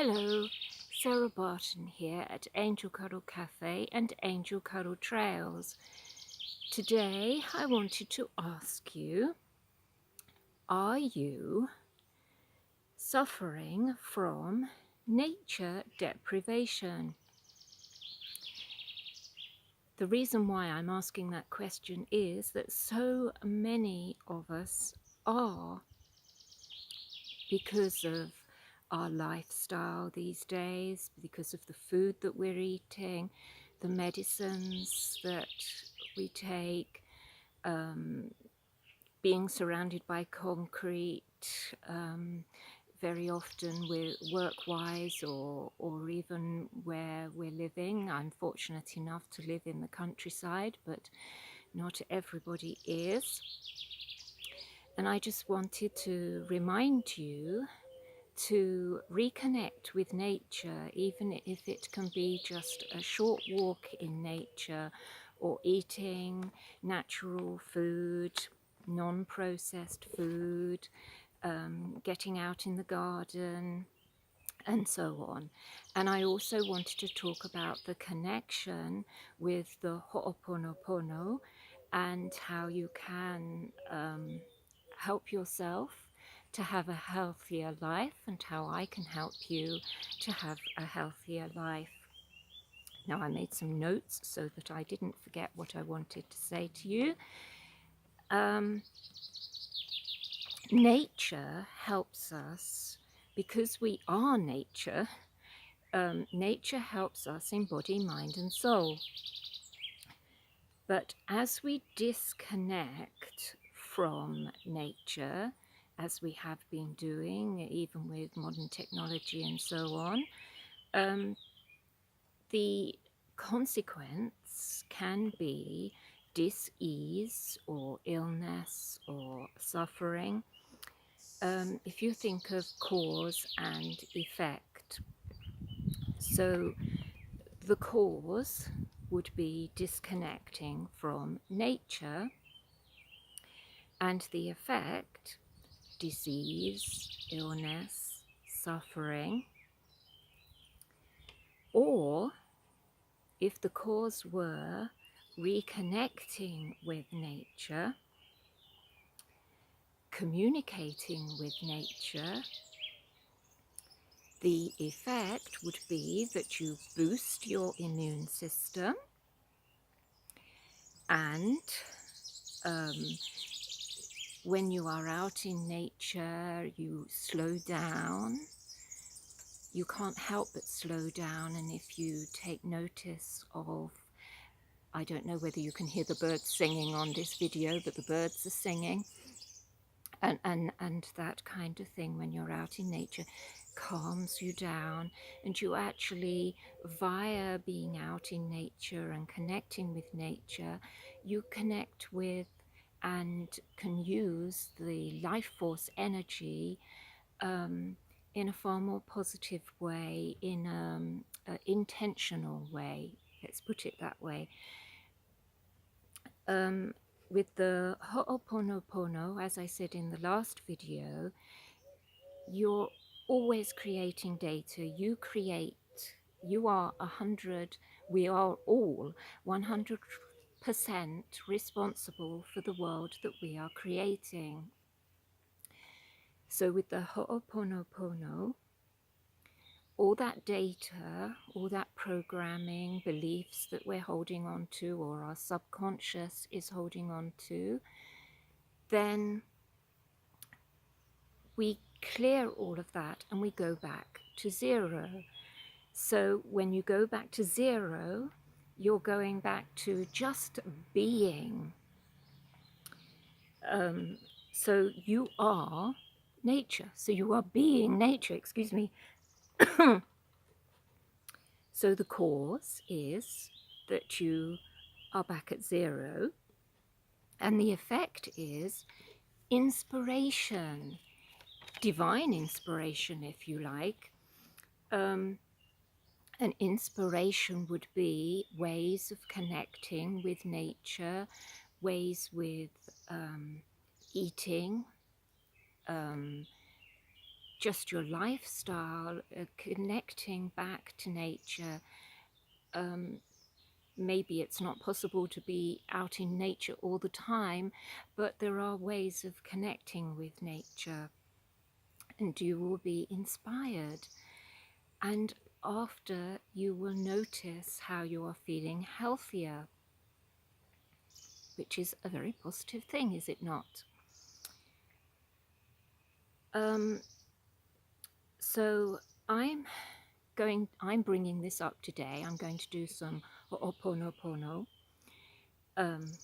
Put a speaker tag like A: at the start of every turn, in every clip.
A: Hello, Sarah Barton here at Angel Cuddle Cafe and Angel Cuddle Trails. Today I wanted to ask you, are you suffering from nature deprivation? The reason why I'm asking that question is that so many of us are, because of our lifestyle these days, because of the food that we're eating, the medicines that we take, being surrounded by concrete, very often with work-wise or even where we're living. I'm fortunate enough to live in the countryside, but not everybody is. And I just wanted to remind you to reconnect with nature, even if it can be just a short walk in nature, or eating natural food, non-processed food, getting out in the garden, and so on. And I also wanted to talk about the connection with the Ho'oponopono and how you can help yourself to have a healthier life, and how I can help you to have a healthier life. Now, I made some notes so that I didn't forget what I wanted to say to you. Nature helps us because we are nature. Nature helps us in body, mind and soul. But as we disconnect from nature, as we have been doing, even with modern technology and so on, the consequence can be dis-ease or illness or suffering. If you think of cause and effect, so the cause would be disconnecting from nature, and the effect, disease, illness, suffering. Or if the cause were reconnecting with nature, communicating with nature, the effect would be that you boost your immune system, and when you are out in nature, you slow down. You can't help but slow down, and if you take notice of, I don't know whether you can hear the birds singing on this video, but the birds are singing, and that kind of thing, when you're out in nature, calms you down, and you actually, via being out in nature and connecting with nature, you connect with and can use the life force energy in a far more positive way, in an intentional way, let's put it that way. With the Ho'oponopono, as I said in the last video, you're always creating data. You are 100, we are all 100% responsible for the world that we are creating. So with the Ho'oponopono, all that data, all that programming, beliefs that we're holding on to, or our subconscious is holding on to, then we clear all of that and we go back to zero. So when you go back to zero, you're going back to just being. So you are nature. So you are being nature, excuse me. So the cause is that you are back at zero, and the effect is inspiration, divine inspiration, if you like. An inspiration would be ways of connecting with nature, ways with eating, just your lifestyle, connecting back to nature. Maybe it's not possible to be out in nature all the time, but there are ways of connecting with nature, and you will be inspired. And after, you will notice how you are feeling healthier, which is a very positive thing, is it not? So I'm bringing this up today. I'm going to do some Ho'oponopono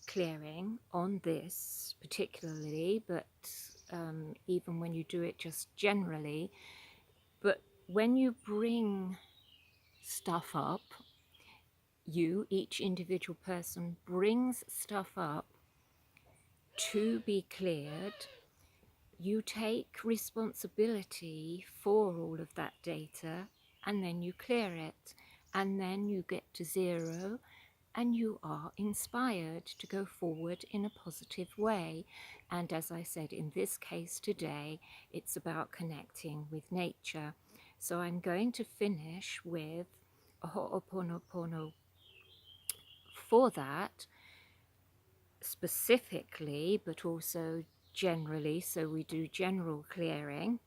A: clearing on this particularly, but even when you do it just generally. But when you bring stuff up, each individual person brings stuff up to be cleared, you take responsibility for all of that data, and then you clear it, and then you get to zero, and you are inspired to go forward in a positive way. And as I said, in this case today, it's about connecting with nature. So I'm going to finish with a Ho'oponopono for that specifically, but also generally, so we do general clearing.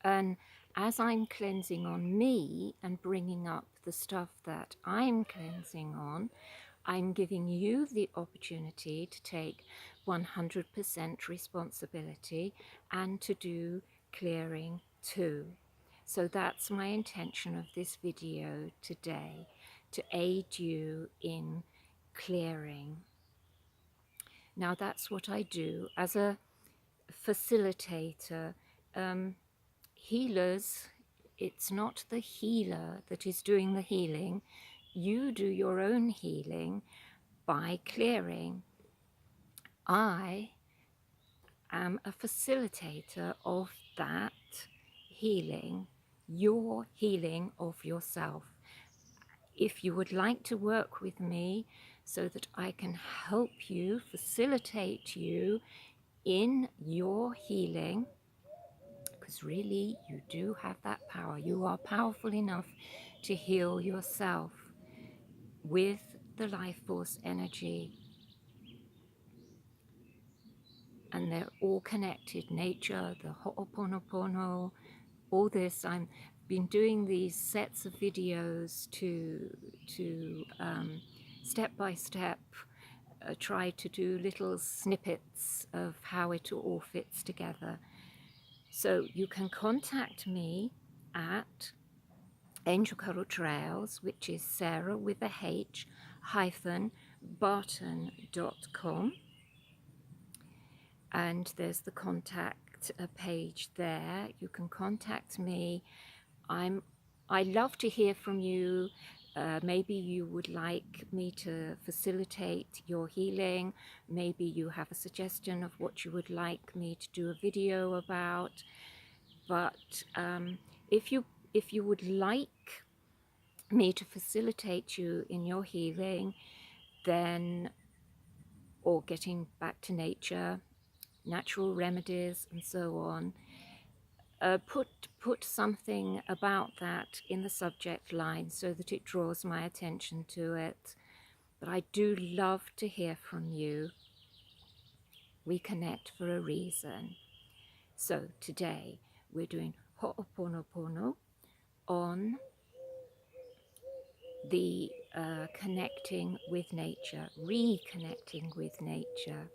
A: And as I'm cleansing on me and bringing up the stuff that I'm cleansing on, I'm giving you the opportunity to take 100% responsibility and to do clearing too. So that's my intention of this video today, to aid you in clearing. Now that's what I do as a facilitator. Healers, it's not the healer that is doing the healing. You do your own healing by clearing. I am a facilitator of that healing, your healing of yourself. If you would like to work with me so that I can help you, facilitate you in your healing, because really you do have that power. You are powerful enough to heal yourself with the life force energy. And they're all connected. Nature, the Ho'oponopono, all this. I've been doing these sets of videos to step by step try to do little snippets of how it all fits together. So you can contact me at Angel Cuddle Trails, which is Sarah with a H hyphen Barton.com, and there's the contact page there. You can contact me. I love to hear from you. Maybe you would like me to facilitate your healing. Maybe you have a suggestion of what you would like me to do a video about. But if you would like me to facilitate you in your healing, then, or getting back to nature, natural remedies and so on, put something about that in the subject line so that it draws my attention to it. But I do love to hear from you. We connect for a reason. So today we're doing Ho'oponopono on the connecting with nature, reconnecting with nature.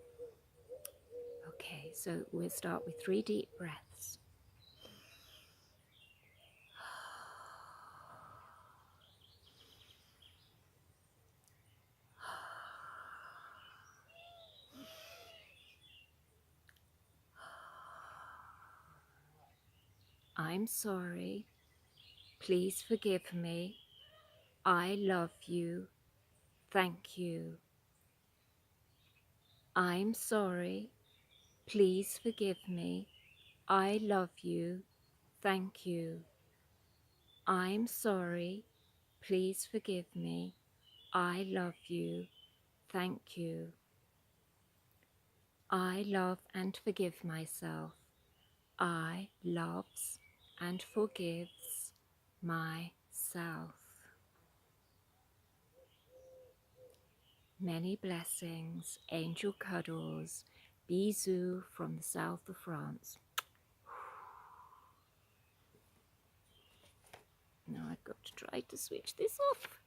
A: Okay, so we'll start with 3 deep breaths. I'm sorry. Please forgive me. I love you. Thank you. I'm sorry. Please forgive me. I love you. Thank you. I'm sorry. Please forgive me. I love you. Thank you. I love and forgive myself. I loves and forgives myself. Many blessings, angel cuddles, bisous from the south of France. Now I've got to try to switch this off.